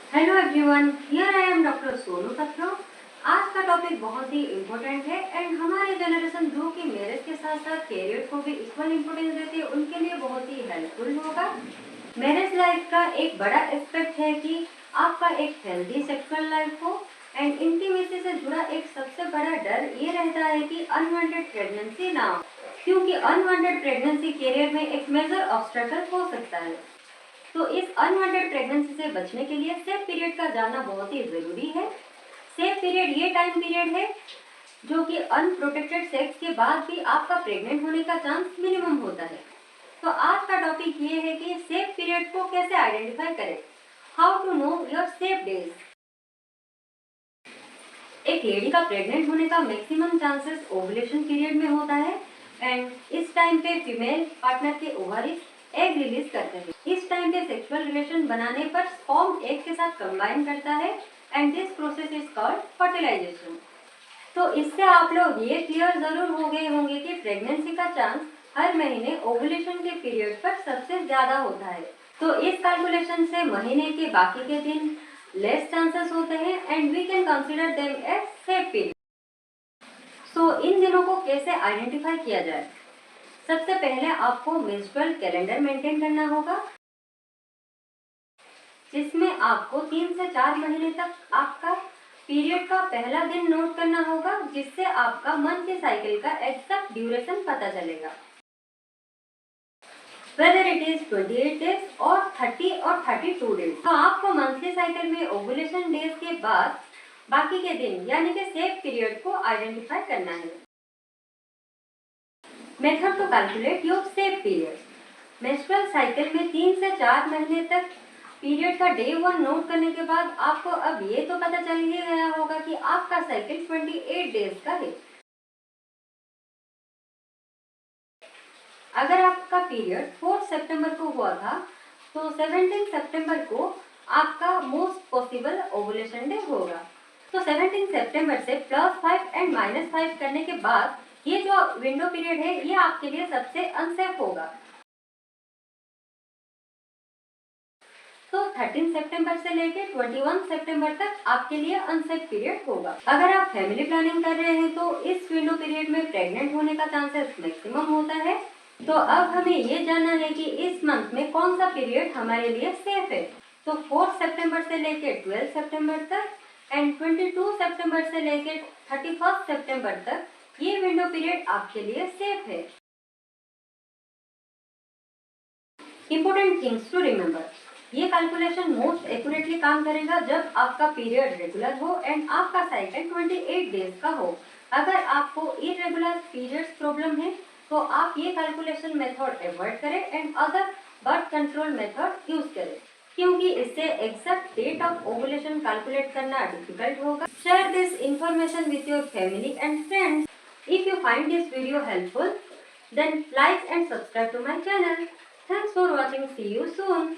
Hello everyone, here I am doctor Sonu Kathro. आज का topic बहुत ही इम्पोर्टेंट है एंड हमारे जनरेशन जो कि मैरिज के साथ साथ कैरियर को भी इक्वल इम्पोर्टेंस देते हैं उनके लिए बहुत ही हेल्पफुल होगा। मैरिज लाइफ का एक बड़ा एस्पेक्ट है कि आपका एक हेल्दी सेक्सुअल लाइफ हो एंड इंटीमेसी से जुड़ा एक सबसे बड़ा डर ये रहता है कि अनवांटेड प्रेगनेंसी ना हो, क्योंकि अनवांटेड प्रेगनेंसी कैरियर में एक मेजर ऑब्स्टेकल हो सकता है। तो इस अनवांटेड प्रेगनेंसी से बचने के लिए सेफ पीरियड का जानना बहुत ही ज़रूरी है। सेफ पीरियड ये टाइम पीरियड है जो कि अनप्रोटेक्टेड सेक्स के बाद भी आपका प्रेग्नेंट होने का चांस मिनिमम होता है। तो आज का टॉपिक ये है कि सेफ पीरियड को कैसे आइडेंटिफाई करें, how to know your safe days. एक लेडी का प्रेग्नेंट होने का मैक्सिमम चांसेस ओवुलेशन पीरियड में होता है एंड इस टाइम पे फीमेल पार्टनर के ओवरीज एग रिलीज करते हैं। इस टाइम पे सेक्सुअल रिलेशन बनाने पर स्पर्म एग के साथ कंबाइन करता है and this process is called fertilisation. तो इससे आप लोग ये क्लियर जरूर हो गए होंगे कि प्रेगनेंसी का चांस हर महीने ओवुलेशन के पीरियड पर सबसे ज्यादा होता है। तो इस कैलकुलेशन से महीने के बाकी के दिन लेस चांसेस होते हैं and we can consider them as safe period. So इन दिनों को कैसे आइडेंटिफाई किया जाए? सबसे पहले आपको मेंस्ट्रुअल कैलेंडर मेंटेन करना होगा, जिसमें आपको 3 से 4 महीने तक आपका पीरियड का पहला दिन नोट करना होगा, जिससे आपका मंथली साइकिल का एग्जैक्ट ड्यूरेशन पता चलेगा, वेदर इट इज 28 डेज और 30 और 32 डेज। तो आपको मंथली साइकिल में ओवुलेशन डेज के बाद बाकी के दिन यानी कि सेफ पीरियड को आइडेंटिफाई करना है। Method to calculate your safe period. Menstrual cycle में 3 से 4 महीने तक पीरियड का डे 1 नोट करने के बाद आपको अब ये तो पता चल ही गया होगा कि आपका साइकिल 28 डेज का है। अगर आपका पीरियड 4 सितंबर को हुआ था तो 17 सितंबर को आपका मोस्ट पॉसिबल ओवुलेशन डे होगा। तो 17 सितंबर से +5 एंड -5 करने के बाद ये जो विंडो पीरियड है ये आपके लिए सबसे अनसेफ होगा। तो 13 सितंबर से लेकर 21 सितंबर तक आपके लिए अनसेफ पीरियड होगा। अगर आप फैमिली प्लानिंग कर रहे हैं तो इस विंडो पीरियड में प्रेग्नेंट होने का चांसेस मैक्सिमम होता है। तो अब हमें ये जानना है कि इस मंथ में कौन सा पीरियड हमारे लिए सेफ है। तो 4 सितंबर से लेकर 12 सितंबर तक एंड 22 सितंबर से लेकर 31 सितंबर तक ये विंडो पीरियड आपके लिए सेफ है। इंपॉर्टेंट थिंग्स टू रिमेंबर, ये कैलकुलेशन मोस्ट एक्यूरेटली काम करेगा जब आपका पीरियड रेगुलर हो एंड आपका साइकिल 28 डेज का हो। अगर आपको इरेगुलर पीरियड्स प्रॉब्लम है तो आप ये कैलकुलेशन मेथड अवॉइड करें and other birth control method use करें, क्योंकि इससे exact date of ovulation calculate करना डिफिकल्ट होगा। Share this information with your family and friends. If you find this video helpful, then like and subscribe to my channel. Thanks for watching. See you soon.